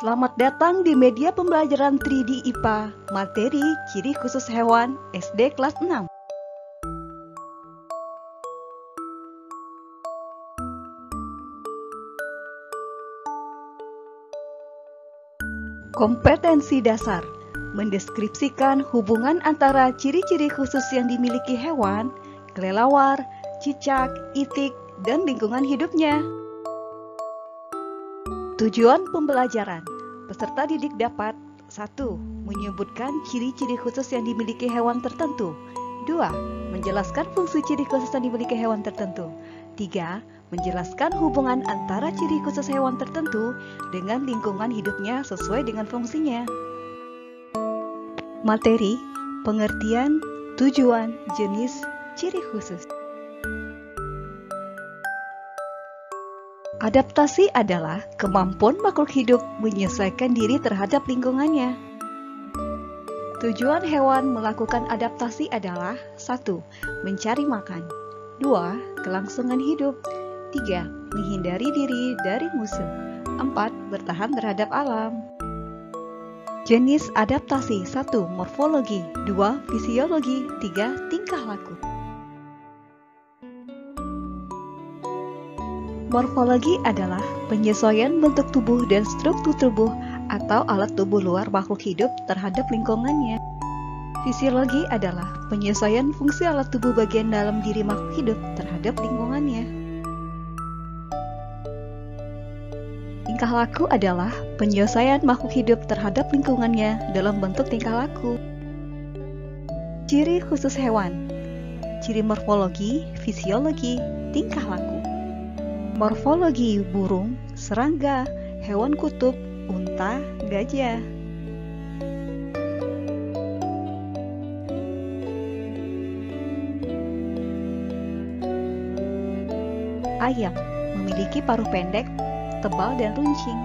Selamat datang di media pembelajaran 3D IPA, materi ciri khusus hewan SD kelas 6. Kompetensi dasar mendeskripsikan hubungan antara ciri-ciri khusus yang dimiliki hewan, kelelawar, cicak, itik, dan lingkungan hidupnya. Tujuan pembelajaran, peserta didik dapat 1. Menyebutkan ciri-ciri khusus yang dimiliki hewan tertentu. 2. Menjelaskan fungsi ciri khusus yang dimiliki hewan tertentu. 3. Menjelaskan hubungan antara ciri khusus hewan tertentu dengan lingkungan hidupnya sesuai dengan fungsinya. Materi, pengertian, tujuan, jenis, ciri khusus. Adaptasi adalah kemampuan makhluk hidup menyesuaikan diri terhadap lingkungannya. Tujuan hewan melakukan adaptasi adalah 1. Mencari makan. 2. Kelangsungan hidup. 3. Menghindari diri dari musuh. 4. Bertahan terhadap alam. Jenis adaptasi 1. Morfologi. 2. Fisiologi. 3. Tingkah laku. Morfologi adalah penyesuaian bentuk tubuh dan struktur tubuh atau alat tubuh luar makhluk hidup terhadap lingkungannya. Fisiologi adalah penyesuaian fungsi alat tubuh bagian dalam diri makhluk hidup terhadap lingkungannya. Tingkah laku adalah penyesuaian makhluk hidup terhadap lingkungannya dalam bentuk tingkah laku. Ciri khusus hewan, ciri morfologi, fisiologi, tingkah laku. Morfologi burung, serangga, hewan kutub, unta, gajah. Ayam memiliki paruh pendek, tebal dan runcing.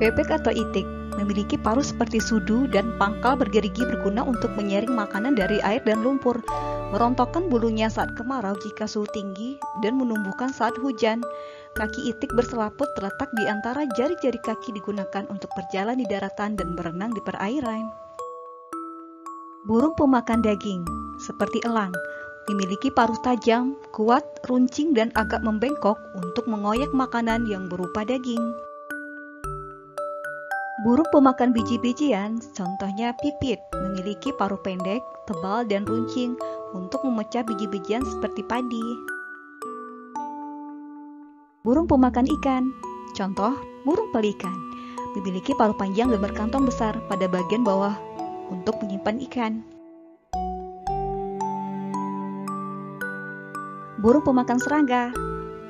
Bebek atau itik memiliki paruh seperti sudu dan pangkal bergerigi berguna untuk menyaring makanan dari air dan lumpur, merontokkan bulunya saat kemarau jika suhu tinggi, dan menumbuhkan saat hujan. Kaki itik berselaput terletak di antara jari-jari kaki digunakan untuk berjalan di daratan dan berenang di perairan. Burung pemakan daging, seperti elang, memiliki paruh tajam, kuat, runcing dan agak membengkok untuk mengoyak makanan yang berupa daging. Burung pemakan biji-bijian, contohnya pipit, memiliki paruh pendek, tebal dan runcing untuk memecah biji-bijian seperti padi. Burung pemakan ikan, contoh burung pelikan, memiliki paruh panjang dan berkantong besar pada bagian bawah untuk menyimpan ikan. Burung pemakan serangga,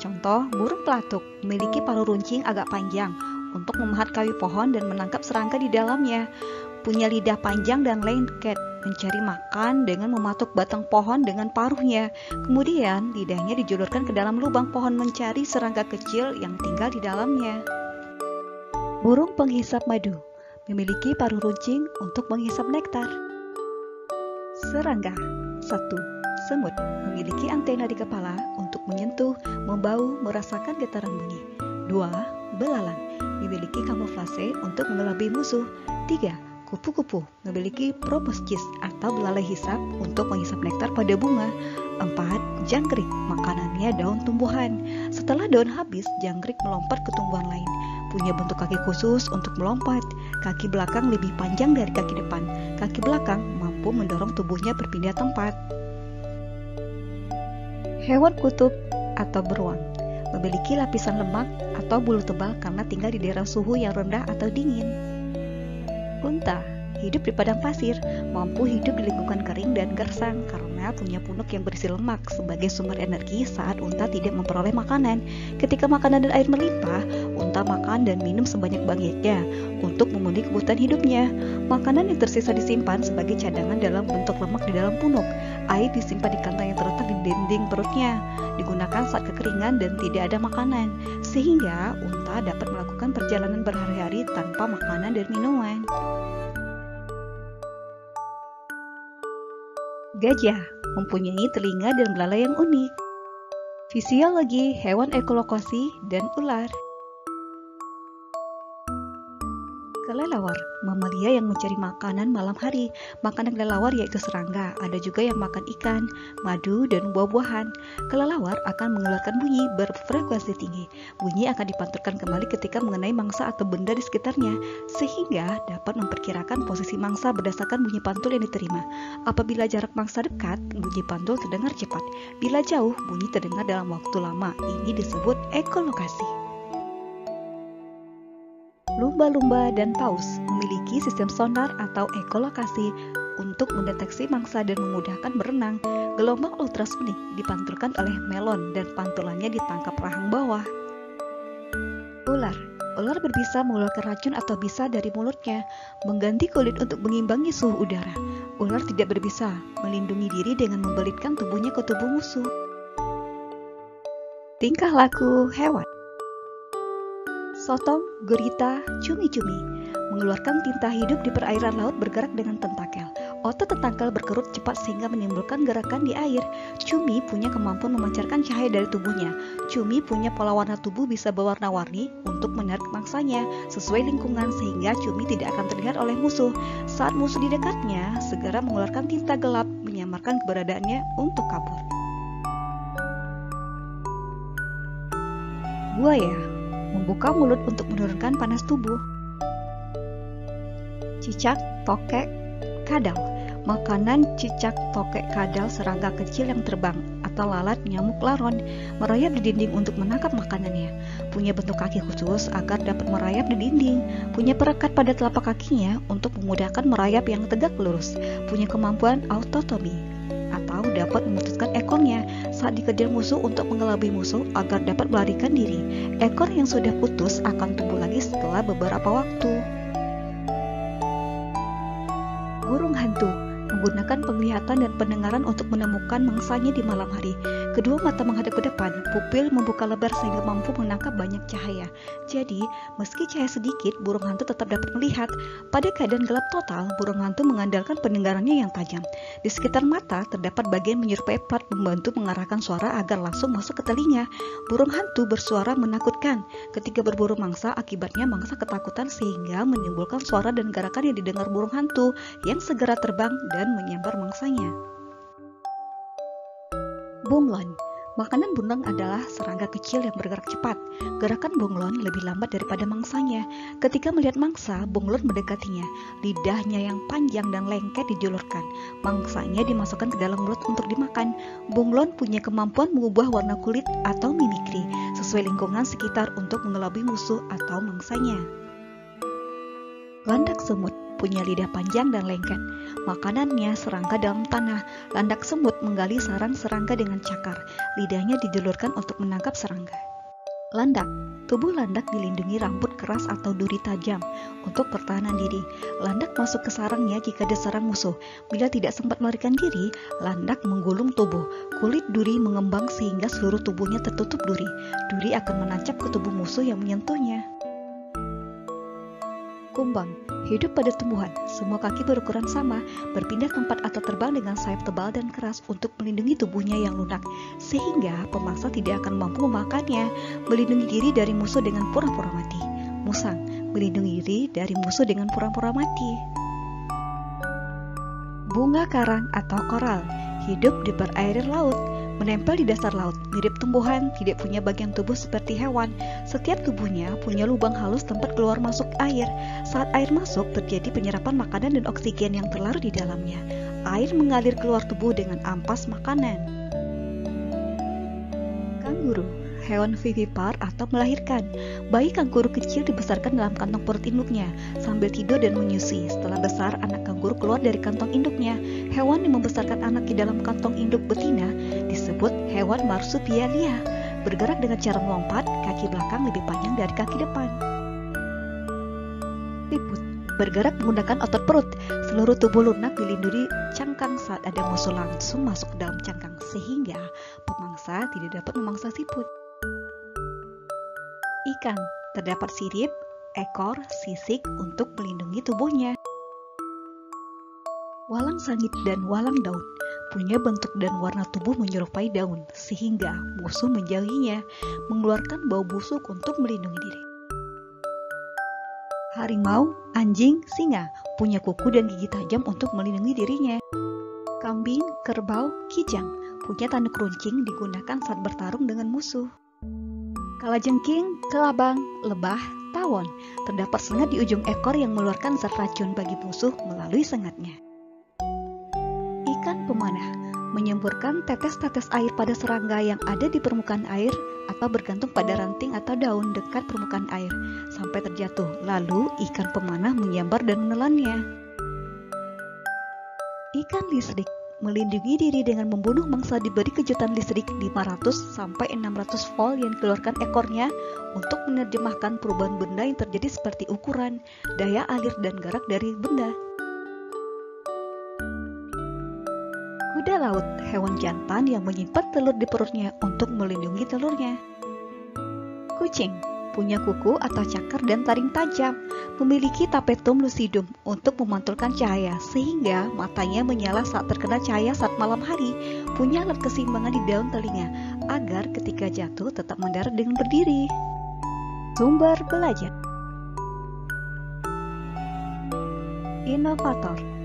contoh burung pelatuk, memiliki paruh runcing agak panjang untuk memahat kayu pohon dan menangkap serangga di dalamnya. Punya lidah panjang dan lengket, mencari makan dengan mematuk batang pohon dengan paruhnya. Kemudian lidahnya dijulurkan ke dalam lubang pohon mencari serangga kecil yang tinggal di dalamnya. Burung penghisap madu, memiliki paruh runcing untuk menghisap nektar. Serangga. 1. Semut, memiliki antena di kepala untuk menyentuh, membau, merasakan getaran bunyi. 2. Belalang, memiliki kamuflase untuk mengelabui musuh. 3. Kupu-kupu, memiliki proboscis atau belalai hisap untuk menghisap nektar pada bunga. 4. Jangkrik, makanannya daun tumbuhan. Setelah daun habis, jangkrik melompat ke tumbuhan lain. Punya bentuk kaki khusus untuk melompat. Kaki belakang lebih panjang dari kaki depan. Kaki belakang mampu mendorong tubuhnya berpindah tempat. Hewan kutub atau beruang, memiliki lapisan lemak atau bulu tebal karena tinggal di daerah suhu yang rendah atau dingin. Unta hidup di padang pasir, mampu hidup di lingkungan kering dan gersang karena punya punuk yang berisi lemak sebagai sumber energi saat unta tidak memperoleh makanan. Ketika makanan dan air melimpah, unta makan dan minum sebanyak-banyaknya untuk memenuhi kebutuhan hidupnya. Makanan yang tersisa disimpan sebagai cadangan dalam bentuk lemak di dalam punuk. Air disimpan di kantong yang terletak di dinding perutnya, digunakan saat kekeringan dan tidak ada makanan, sehingga unta dapat melakukan perjalanan berhari-hari tanpa makanan dan minuman. Gajah mempunyai telinga dan belalai yang unik. Fisiologi hewan ekolokosi dan ular. Kelelawar, mamalia yang mencari makanan malam hari. Makanan kelelawar yaitu serangga, ada juga yang makan ikan, madu, dan buah-buahan. Kelelawar akan mengeluarkan bunyi berfrekuensi tinggi. Bunyi akan dipantulkan kembali ketika mengenai mangsa atau benda di sekitarnya, sehingga dapat memperkirakan posisi mangsa berdasarkan bunyi pantul yang diterima. Apabila jarak mangsa dekat, bunyi pantul terdengar cepat. Bila jauh, bunyi terdengar dalam waktu lama. Ini disebut ekolokasi. Lumba-lumba dan paus memiliki sistem sonar atau ekolokasi untuk mendeteksi mangsa dan memudahkan berenang. Gelombang ultrasonik dipantulkan oleh melon dan pantulannya ditangkap rahang bawah. Ular berbisa mengeluarkan racun atau bisa dari mulutnya, mengganti kulit untuk mengimbangi suhu udara. Ular tidak berbisa, melindungi diri dengan membelitkan tubuhnya ke tubuh musuh. Tingkah laku hewan. Sotong, gurita, cumi-cumi mengeluarkan tinta hidup di perairan laut bergerak dengan tentakel. Otot tentakel berkerut cepat sehingga menimbulkan gerakan di air. Cumi punya kemampuan memancarkan cahaya dari tubuhnya. Cumi punya pola warna tubuh bisa berwarna-warni untuk menarik mangsanya sesuai lingkungan sehingga cumi tidak akan terlihat oleh musuh. Saat musuh di dekatnya, segera mengeluarkan tinta gelap menyamarkan keberadaannya untuk kabur. Buaya membuka mulut untuk menurunkan panas tubuh. Cicak, tokek, kadal. Makanan cicak, tokek, kadal serangga kecil yang terbang atau lalat, nyamuk, laron merayap di dinding untuk menangkap makanannya. Punya bentuk kaki khusus agar dapat merayap di dinding. Punya perekat pada telapak kakinya untuk memudahkan merayap yang tegak lurus. Punya kemampuan autotomi atau dapat memutuskan ekornya saat dikejar musuh untuk mengelabui musuh agar dapat melarikan diri. Ekor yang sudah putus akan tumbuh lagi setelah beberapa waktu. Burung hantu menggunakan penglihatan dan pendengaran untuk menemukan mangsanya di malam hari. Kedua mata menghadap ke depan, pupil membuka lebar sehingga mampu menangkap banyak cahaya. Jadi, meski cahaya sedikit, burung hantu tetap dapat melihat. Pada keadaan gelap total, burung hantu mengandalkan pendengarannya yang tajam. Di sekitar mata terdapat bagian menyerupai plat membantu mengarahkan suara agar langsung masuk ke telinga. Burung hantu bersuara menakutkan. Ketika berburu mangsa, akibatnya mangsa ketakutan sehingga menimbulkan suara dan gerakan yang didengar burung hantu yang segera terbang dan menyambar mangsanya. Bunglon. Makanan bunglon adalah serangga kecil yang bergerak cepat. Gerakan bunglon lebih lambat daripada mangsanya. Ketika melihat mangsa, bunglon mendekatinya. Lidahnya yang panjang dan lengket dijulurkan. Mangsanya dimasukkan ke dalam mulut untuk dimakan. Bunglon punya kemampuan mengubah warna kulit atau mimikri sesuai lingkungan sekitar untuk mengelabui musuh atau mangsanya. Landak semut punya lidah panjang dan lengket. Makanannya serangga dalam tanah. Landak semut menggali sarang serangga dengan cakar. Lidahnya dijulurkan untuk menangkap serangga. Landak. Tubuh landak dilindungi rambut keras atau duri tajam untuk pertahanan diri. Landak masuk ke sarangnya jika diserang musuh. Bila tidak sempat melarikan diri, landak menggulung tubuh. Kulit duri mengembang sehingga seluruh tubuhnya tertutup duri. Duri akan menancap ke tubuh musuh yang menyentuhnya. Kumbang. Hidup pada tumbuhan, semua kaki berukuran sama, berpindah tempat atau terbang dengan sayap tebal dan keras untuk melindungi tubuhnya yang lunak, sehingga pemangsa tidak akan mampu memakannya. Melindungi diri dari musuh dengan pura-pura mati. Musang, melindungi diri dari musuh dengan pura-pura mati. Bunga karang atau koral, hidup di perairan laut, menempel di dasar laut, mirip tumbuhan, tidak punya bagian tubuh seperti hewan. Setiap tubuhnya punya lubang halus tempat keluar masuk air. Saat air masuk, terjadi penyerapan makanan dan oksigen yang terlarut di dalamnya. Air mengalir keluar tubuh dengan ampas makanan. Kanguru, hewan vivipar atau melahirkan. Bayi kanguru kecil dibesarkan dalam kantong perut induknya sambil tidur dan menyusui. Setelah besar, anak kanguru keluar dari kantong induknya. Hewan yang membesarkan anak di dalam kantong induk betina disebut hewan marsupialia. Bergerak dengan cara melompat, kaki belakang lebih panjang dari kaki depan. Liput, bergerak menggunakan otot perut. Seluruh tubuh lunak dilindungi cangkang saat ada musuh langsung masuk ke dalam cangkang, sehingga pemangsa tidak dapat memangsa siput. Ikan, terdapat sirip, ekor, sisik untuk melindungi tubuhnya. Walang sangit dan walang daun punya bentuk dan warna tubuh menyerupai daun, sehingga musuh menjauhinya, mengeluarkan bau busuk untuk melindungi diri. Harimau, anjing, singa punya kuku dan gigi tajam untuk melindungi dirinya. Kambing, kerbau, kijang punya tanduk runcing digunakan saat bertarung dengan musuh. Kalajengking, kelabang, lebah, tawon terdapat sengat di ujung ekor yang mengeluarkan zat racun bagi musuh melalui sengatnya. Ikan pemanah menyemburkan tetes-tetes air pada serangga yang ada di permukaan air atau bergantung pada ranting atau daun dekat permukaan air sampai terjatuh. Lalu ikan pemanah menyambar dan menelannya. Ikan listrik melindungi diri dengan membunuh mangsa diberi kejutan listrik 500 sampai 600 volt yang dikeluarkan ekornya untuk menerjemahkan perubahan benda yang terjadi seperti ukuran, daya alir dan gerak dari benda. Kuda laut, hewan jantan yang menyimpan telur di perutnya untuk melindungi telurnya. Kucing punya kuku atau cakar dan taring tajam, memiliki tapetum lucidum untuk memantulkan cahaya sehingga matanya menyala saat terkena cahaya saat malam hari, punya alat keseimbangan di daun telinga agar ketika jatuh tetap mendarat dengan berdiri. Sumber belajar. Inovator